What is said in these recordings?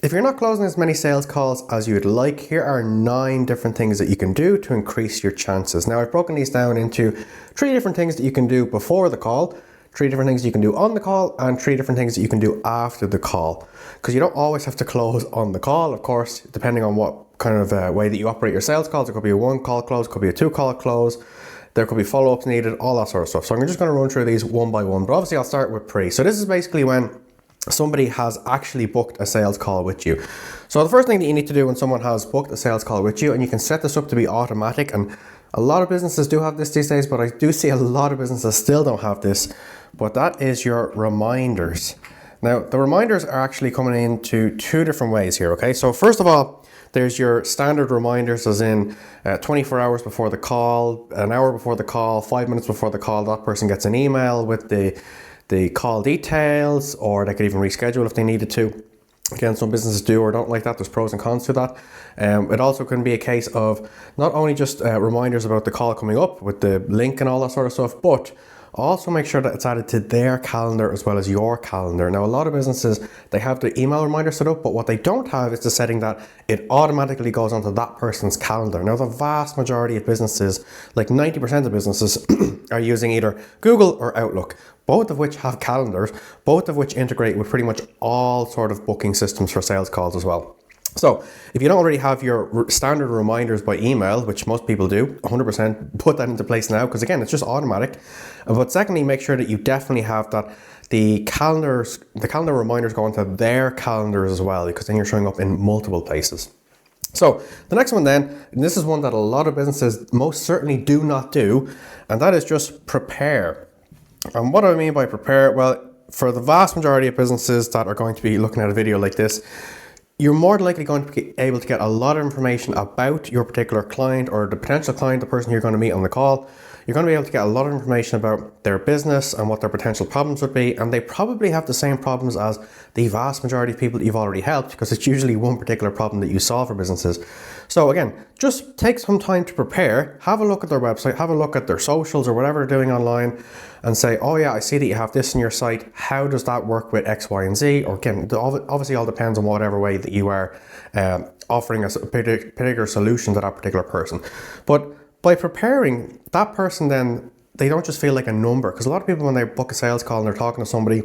if you're not closing as many sales calls as you would like, here are 9 different things that you can do to increase your chances. Now, I've broken these down into 3 different things that you can do before the call, 3 different things you can do on the call, and 3 different things that you can do after the call. Because you don't always have to close on the call, of course, depending on what kind of way that you operate your sales calls. It could be a 1 call close, it could be a 2 call close. There could be follow-ups needed, all that sort of stuff. So I'm just going to run through these one by one, but obviously I'll start with pre. So this is basically when somebody has actually booked a sales call with you. So the first thing that you need to do when someone has booked a sales call with you, and you can set this up to be automatic, and a lot of businesses do have this these days, but I do see a lot of businesses still don't have this, but that is your reminders. Now, the reminders are actually coming into 2 different ways here, okay? So first of all, there's your standard reminders, as in 24 hours before the call, an hour before the call, 5 minutes before the call, that person gets an email with the call details, or they could even reschedule if they needed to. Again, some businesses do or don't like that. There's pros and cons to that. It also can be a case of not only just reminders about the call coming up with the link and all that sort of stuff, but also make sure that it's added to their calendar as well as your calendar. Now, a lot of businesses, they have the email reminder set up, but what they don't have is the setting that it automatically goes onto that person's calendar. Now, the vast majority of businesses, like 90% of businesses, are using either Google or Outlook, both of which have calendars, both of which integrate with pretty much all sort of booking systems for sales calls as well. So if you don't already have your standard reminders by email, which most people do, 100% put that into place now, because again, it's just automatic. But secondly, make sure that you definitely have that the calendar reminders go onto their calendars as well, because then you're showing up in multiple places. So the next one then, and this is one that a lot of businesses most certainly do not do, and that is just prepare. And what do I mean by prepare? Well, for the vast majority of businesses that are going to be looking at a video like this, you're more than likely going to be able to get a lot of information about your particular client or the potential client, the person you're going to meet on the call. You're going to be able to get a lot of information about their business and what their potential problems would be. And they probably have the same problems as the vast majority of people that you've already helped, because it's usually one particular problem that you solve for businesses. So again, just take some time to prepare, have a look at their website, have a look at their socials or whatever they're doing online, and say, oh yeah, I see that you have this in your site. How does that work with X, Y, and Z? Or again, obviously all depends on whatever way that you are offering a particular solution to that particular person. But by preparing, that person then, they don't just feel like a number, because a lot of people, when they book a sales call and they're talking to somebody,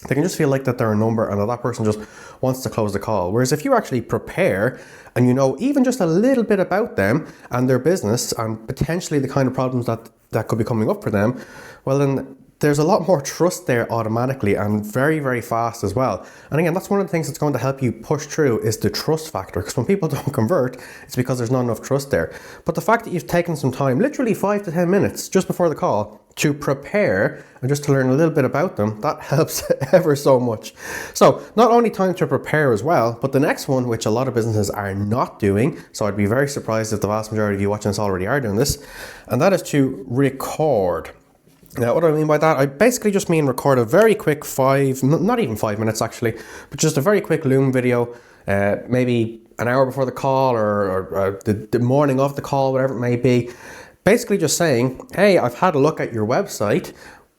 they can just feel like that they're a number and that person just wants to close the call. Whereas if you actually prepare and you know even just a little bit about them and their business and potentially the kind of problems that could be coming up for them, well then there's a lot more trust there automatically, and very, very fast as well. And again, that's one of the things that's going to help you push through is the trust factor, because when people don't convert, it's because there's not enough trust there. But the fact that you've taken some time, literally 5 to 10 minutes just before the call, to prepare and just to learn a little bit about them, that helps ever so much. So not only time to prepare as well, but the next one, which a lot of businesses are not doing, so I'd be very surprised if the vast majority of you watching this already are doing this, and that is to record. Now, what do I mean by that? I basically just mean record a very quick not even 5 minutes actually, but just a very quick Loom video, maybe an hour before the call or the morning of the call, whatever it may be. Basically just saying, hey, I've had a look at your website.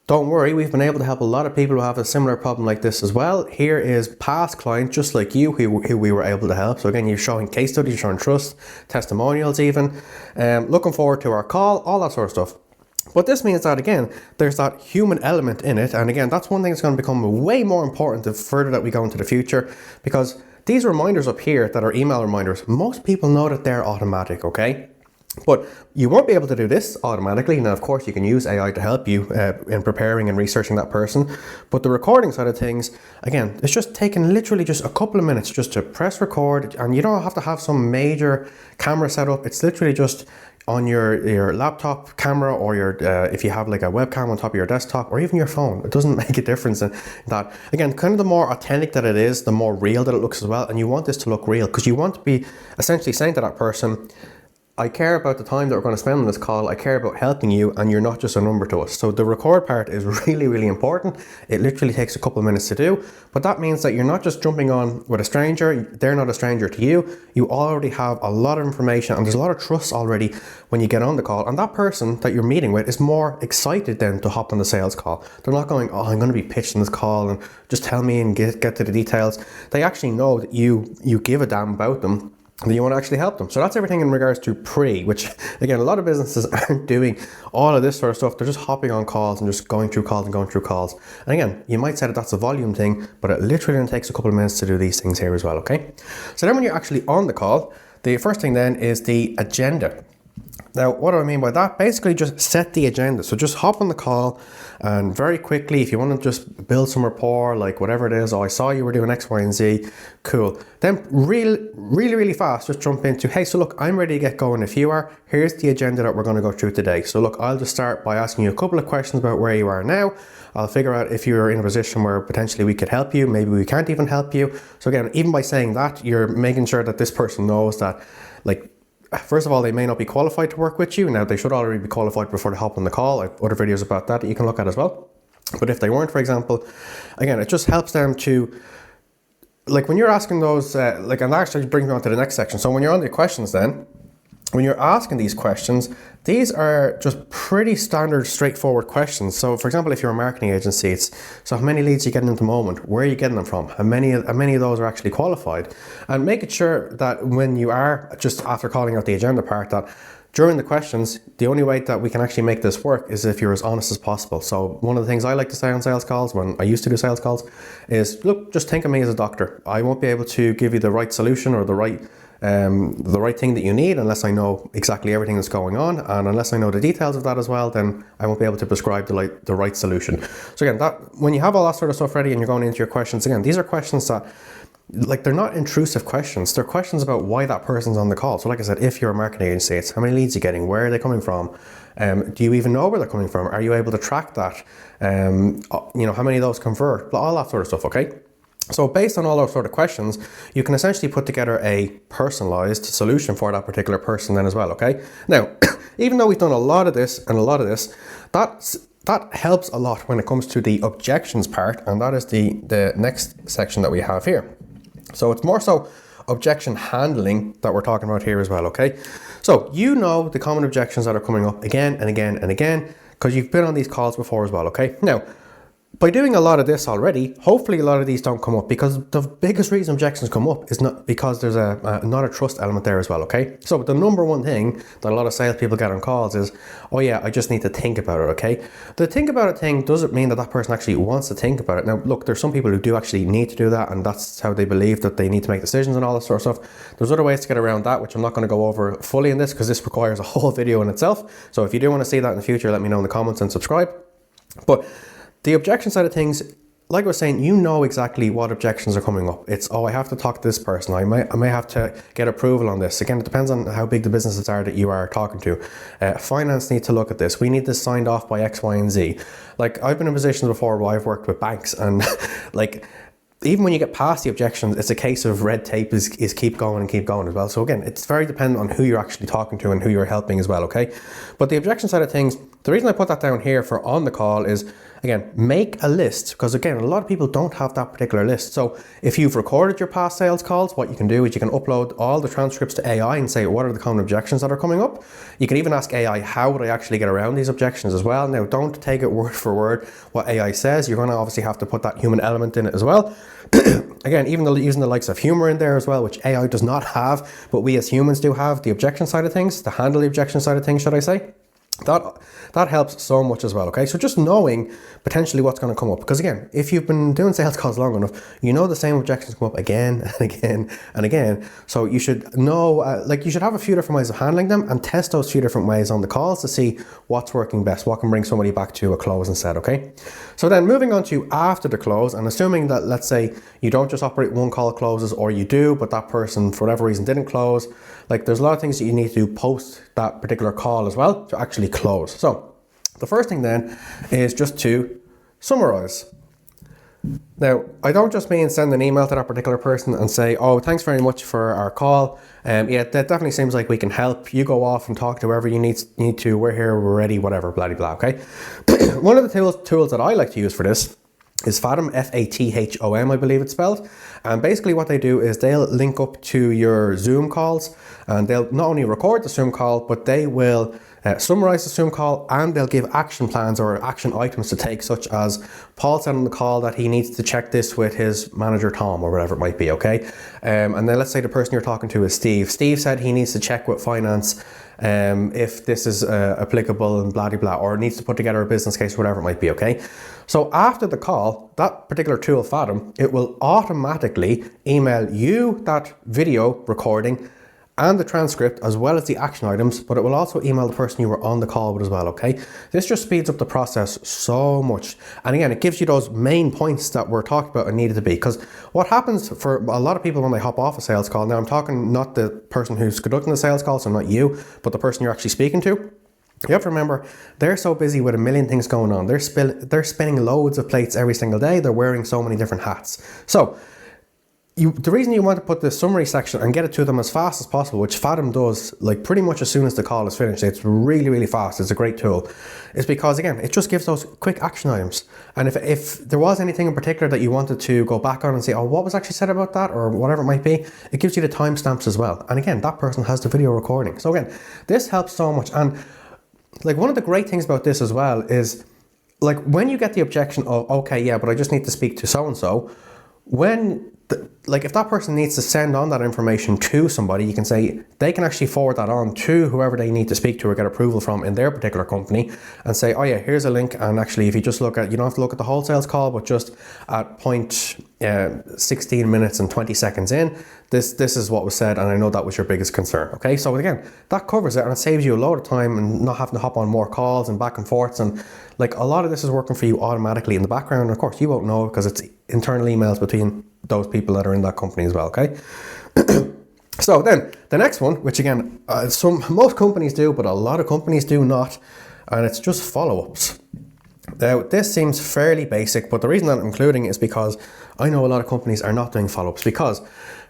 Don't worry, we've been able to help a lot of people who have a similar problem like this as well. Here is past clients just like you who we were able to help. So again, you're showing case studies, you're showing trust, testimonials even. Looking forward to our call, all that sort of stuff. But this means that, again, there's that human element in it. And again, that's one thing that's going to become way more important the further that we go into the future, because these reminders up here that are email reminders, most people know that they're automatic, okay? But you won't be able to do this automatically. Now, of course, you can use AI to help you in preparing and researching that person. But the recording side of things, again, it's just taking literally just a couple of minutes just to press record. And you don't have to have some major camera setup. It's literally just on your laptop camera, or your if you have like a webcam on top of your desktop, or even your phone. It doesn't make a difference in that. Again, kind of the more authentic that it is, the more real that it looks as well. And you want this to look real, because you want to be essentially saying to that person, I care about the time that we're going to spend on this call. I care about helping you, and you're not just a number to us. So the record part is really, really important. It literally takes a couple of minutes to do, but that means that you're not just jumping on with a stranger. They're not a stranger to you. You already have a lot of information, and there's a lot of trust already when you get on the call. And that person that you're meeting with is more excited then to hop on the sales call. They're not going, oh, I'm going to be pitched in this call and just tell me and get to the details. They actually know that you give a damn about them, that you want to actually help them. So that's everything in regards to pre, which again, a lot of businesses aren't doing all of this sort of stuff. They're just hopping on calls and just going through calls and going through calls. And again, you might say that that's a volume thing, but it literally only takes a couple of minutes to do these things here as well, okay? So then when you're actually on the call, the first thing then is the agenda. Now, what do I mean by that? Basically, just set the agenda. So just hop on the call and very quickly, if you want to just build some rapport, like whatever it is, oh, I saw you were doing X, Y, and Z, cool. Then really fast, just jump into, hey, so look, I'm ready to get going if you are. Here's the agenda that we're going to go through today. So look, I'll just start by asking you a couple of questions about where you are now. I'll figure out if you're in a position where potentially we could help you, maybe we can't even help you. So again, even by saying that, you're making sure that this person knows that, like, first of all, they may not be qualified to work with you. Now, they should already be qualified before they hop on the call. I have other videos about that you can look at as well. But if they weren't, for example, again, it just helps them to, like when you're asking those, and that actually brings me on to the next section. So when you're on the questions then, when you're asking these questions, these are just pretty standard, straightforward questions. So for example, if you're a marketing agency, it's, so how many leads are you getting at the moment? Where are you getting them from? How many of those are actually qualified? And making sure that when you are, just after calling out the agenda part, that during the questions, the only way that we can actually make this work is if you're as honest as possible. So one of the things I like to say on sales calls, when I used to do sales calls, is look, just think of me as a doctor. I won't be able to give you the right solution or the right thing that you need unless I know exactly everything that's going on, and unless I know the details of that as well, then I won't be able to prescribe the right solution. So again, that when you have all that sort of stuff ready and you're going into your questions, again, these are questions that, like, they're not intrusive questions. They're questions about why that person's on the call. So like I said, if you're a marketing agency, it's how many leads you're getting, where are they coming from, do you even know where they're coming from, are you able to track that, how many of those convert, all that sort of stuff, okay? So based on all those sort of questions, you can essentially put together a personalized solution for that particular person then as well, okay? Now, even though we've done a lot of this, that helps a lot when it comes to the objections part, and that is the next section that we have here. So it's more so objection handling that we're talking about here as well, okay? So you know the common objections that are coming up again and again and again, because you've been on these calls before as well, okay? Now, by doing a lot of this already, hopefully a lot of these don't come up, because the biggest reason objections come up is not because there's not a trust element there as well, okay? So the number one thing that a lot of salespeople get on calls is, oh yeah, I just need to think about it, okay? The think about it thing doesn't mean that that person actually wants to think about it. Now, look, there's some people who do actually need to do that, and that's how they believe that they need to make decisions and all that sort of stuff. There's other ways to get around that, which I'm not going to go over fully in this, because this requires a whole video in itself. So if you do want to see that in the future, let me know in the comments and subscribe. But the objection side of things, like I was saying, you know exactly what objections are coming up. It's, oh, I have to talk to this person. I may have to get approval on this. Again, it depends on how big the businesses are that you are talking to. Finance need to look at this. We need this signed off by X, Y, and Z. Like, I've been in positions before where I've worked with banks, and like, even when you get past the objections, it's a case of red tape is keep going as well. So again, it's very dependent on who you're actually talking to and who you're helping as well, okay? But the objection side of things, the reason I put that down here for on the call is, again, make a list, because again, a lot of people don't have that particular list. So if you've recorded your past sales calls, what you can do is you can upload all the transcripts to AI and say, what are the common objections that are coming up? You can even ask AI, how would I actually get around these objections as well? Now, don't take it word for word what AI says. You're going to obviously have to put that human element in it as well. Again, even though using the likes of humor in there as well, which AI does not have, but we as humans do have, the objection side of things, to handle the objection side of things, should I say? That helps so much as well, okay? So just knowing potentially what's going to come up, because again, if you've been doing sales calls long enough, you know the same objections come up again and again and again. So you should know, you should have a few different ways of handling them and test those few different ways on the calls to see what's working best, what can bring somebody back to a close instead, okay? So then moving on to after the close, and assuming that, let's say, you don't just operate one call closes, or you do, but that person for whatever reason didn't close, like there's a lot of things that you need to do post that particular call as well to actually close. So the first thing then is just to summarize. Now, I don't just mean send an email to that particular person and say, oh, thanks very much for our call. Yeah, that definitely seems like we can help. You go off and talk to whoever you need to. We're here, we're ready, whatever, blah, blah, blah, okay? One of the tools that I like to use for this is Fathom, Fathom, I believe it's spelled. And basically what they do is they'll link up to your Zoom calls, and they'll not only record the Zoom call, but they will summarize the Zoom call, and they'll give action plans or action items to take, such as Paul said on the call that he needs to check this with his manager Tom or whatever it might be, okay? And then let's say the person you're talking to is Steve. Steve said he needs to check with finance if this is applicable and blah, blah, blah, or needs to put together a business case, whatever it might be, okay? So after the call, that particular tool, Fathom, it will automatically email you that video recording and the transcript as well as the action items, but it will also email the person you were on the call with as well, okay? This just speeds up the process so much. And again, it gives you those main points that we're talking about and needed to be, because what happens for a lot of people when they hop off a sales call, now I'm talking not the person who's conducting the sales call, so not you, but the person you're actually speaking to. You have to remember, they're so busy with a million things going on. They're spinning loads of plates every single day. They're wearing so many different hats. So the reason you want to put the summary section and get it to them as fast as possible, which Fathom does like pretty much as soon as the call is finished, it's really, really fast, it's a great tool, is because again, it just gives those quick action items. And if there was anything in particular that you wanted to go back on and say, oh, what was actually said about that, or whatever it might be, it gives you the timestamps as well. And again, that person has the video recording. So again, this helps so much. And like one of the great things about this as well is like when you get the objection of, okay, yeah, but I just need to speak to so-and-so, like if that person needs to send on that information to somebody, you can say they can actually forward that on to whoever they need to speak to or get approval from in their particular company, and say, oh yeah, here's a link, and actually if you just look at, you don't have to look at the whole sales call, but just at 16 minutes and 20 seconds in, this is what was said, and I know that was your biggest concern, okay? So again, that covers it, and it saves you a load of time and not having to hop on more calls and back and forths, and like a lot of this is working for you automatically in the background. And of course you won't know because it's internal emails between those people that are in that company as well, okay? So then the next one, which again, most companies do, but a lot of companies do not, and it's just follow-ups. Now, this seems fairly basic, but the reason that I'm including it is because I know a lot of companies are not doing follow-ups because,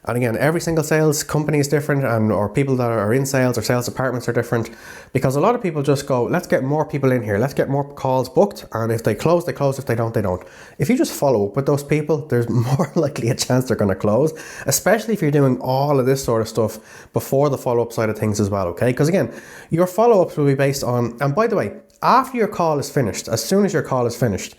and again, every single sales company is different, or people that are in sales or sales departments are different, because a lot of people just go, let's get more people in here, let's get more calls booked, and if they close, they close, if they don't, they don't. If you just follow up with those people, there's more likely a chance they're going to close, especially if you're doing all of this sort of stuff before the follow-up side of things as well, okay? Because again, your follow-ups will be based on, and by the way, after your call is finished, as soon as your call is finished,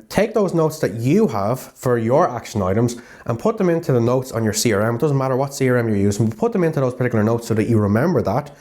take those notes that you have for your action items and put them into the notes on your CRM. It doesn't matter what CRM you're using, but put them into those particular notes so that you remember that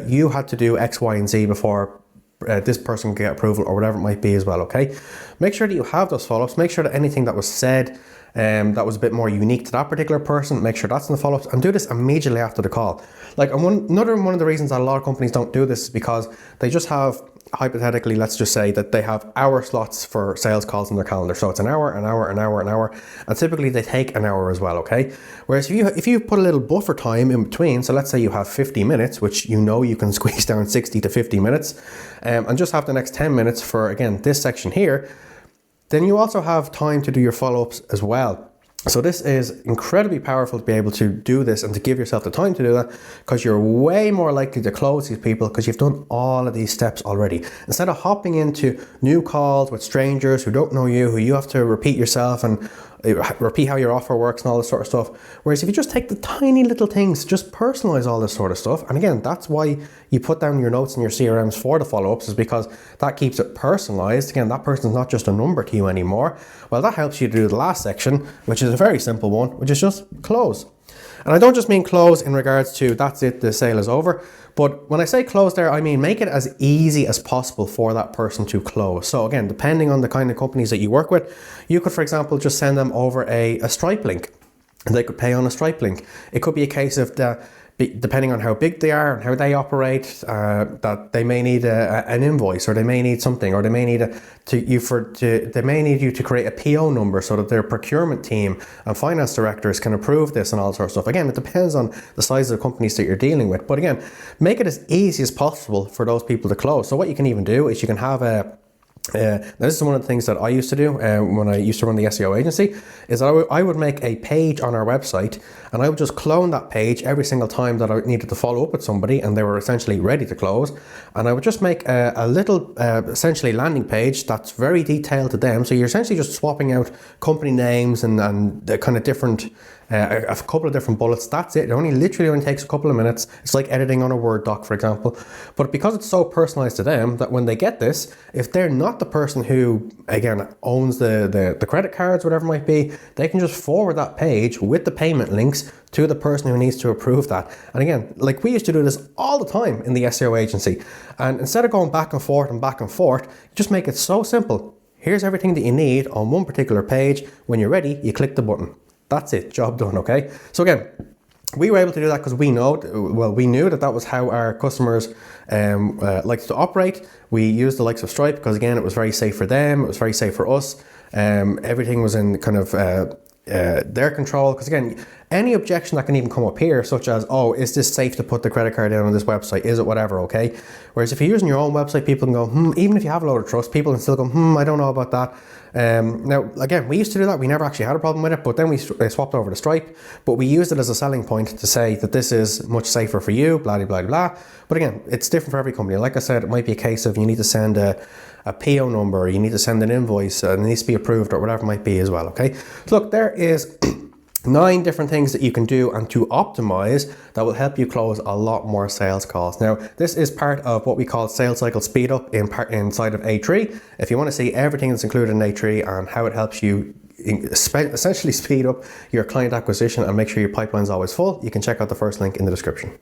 you had to do X, Y, and Z before this person can get approval or whatever it might be as well, okay? Make sure that you have those follow-ups. Make sure that anything that was said that was a bit more unique to that particular person, make sure that's in the follow-ups, and do this immediately after the call. Like, another one of the reasons that a lot of companies don't do this is because they just have, hypothetically, let's just say that they have hour slots for sales calls in their calendar. So it's an hour, and typically they take an hour as well, okay? Whereas if you put a little buffer time in between, so let's say you have 50 minutes, which you know you can squeeze down 60 to 50 minutes, and just have the next 10 minutes for, again, this section here, then you also have time to do your follow-ups as well. So this is incredibly powerful to be able to do this and to give yourself the time to do that, because you're way more likely to close these people because you've done all of these steps already. Instead of hopping into new calls with strangers who don't know you, who you have to repeat yourself and repeat how your offer works and all this sort of stuff. Whereas if you just take the tiny little things, just personalize all this sort of stuff. And again, that's why you put down your notes in your CRMs for the follow-ups, is because that keeps it personalized. Again, that person's not just a number to you anymore. Well, that helps you do the last section, which is a very simple one, which is just close. And I don't just mean close in regards to that's it, the sale is over. But when I say close there, I mean make it as easy as possible for that person to close. So again, depending on the kind of companies that you work with, you could, for example, just send them over a Stripe link, and they could pay on a Stripe link. It could be a case of depending on how big they are and how they operate, that they may need an invoice, or they may need something, or they may need they may need you to create a PO number so that their procurement team and finance directors can approve this and all sorts of stuff. Again, it depends on the size of the companies that you're dealing with, but again, make it as easy as possible for those people to close. So what you can even do is you can have Now this is one of the things that I used to do when I used to run the SEO agency, is that I would make a page on our website, and I would just clone that page every single time that I needed to follow up with somebody and they were essentially ready to close. And I would just make a little essentially landing page that's very detailed to them. So you're essentially just swapping out company names and the kind of different a couple of different bullets. That's it. It literally only takes a couple of minutes. It's like editing on a Word doc, for example. But because it's so personalized to them, that when they get this, if they're not the person who, again, owns the credit cards, whatever it might be, they can just forward that page with the payment links to the person who needs to approve that. And again, like we used to do this all the time in the SEO agency. And instead of going back and forth, you just make it so simple. Here's everything that you need on one particular page. When you're ready, you click the button. That's it, job done, okay? So again, we were able to do that because we knew that was how our customers liked to operate. We used the likes of Stripe because, again, it was very safe for them, it was very safe for us. Everything was in kind of their control, because again, any objection that can even come up here, such as, oh, is this safe to put the credit card in on this website? Is it whatever, okay? Whereas if you're using your own website, people can go, even if you have a load of trust, people can still go, I don't know about that. Now, again, we used to do that. We never actually had a problem with it, but then we swapped over to Stripe, but we used it as a selling point to say that this is much safer for you, blah, blah, blah, blah. But again, it's different for every company. Like I said, it might be a case of you need to send a PO number, you need to send an invoice, and it needs to be approved or whatever it might be as well, okay? So look, there is 9 different things that you can do and to optimize that will help you close a lot more sales calls. Now, this is part of what we call sales cycle speed up inside of A3. If you want to see everything that's included in A3 and how it helps you essentially speed up your client acquisition and make sure your pipeline is always full, you can check out the first link in the description.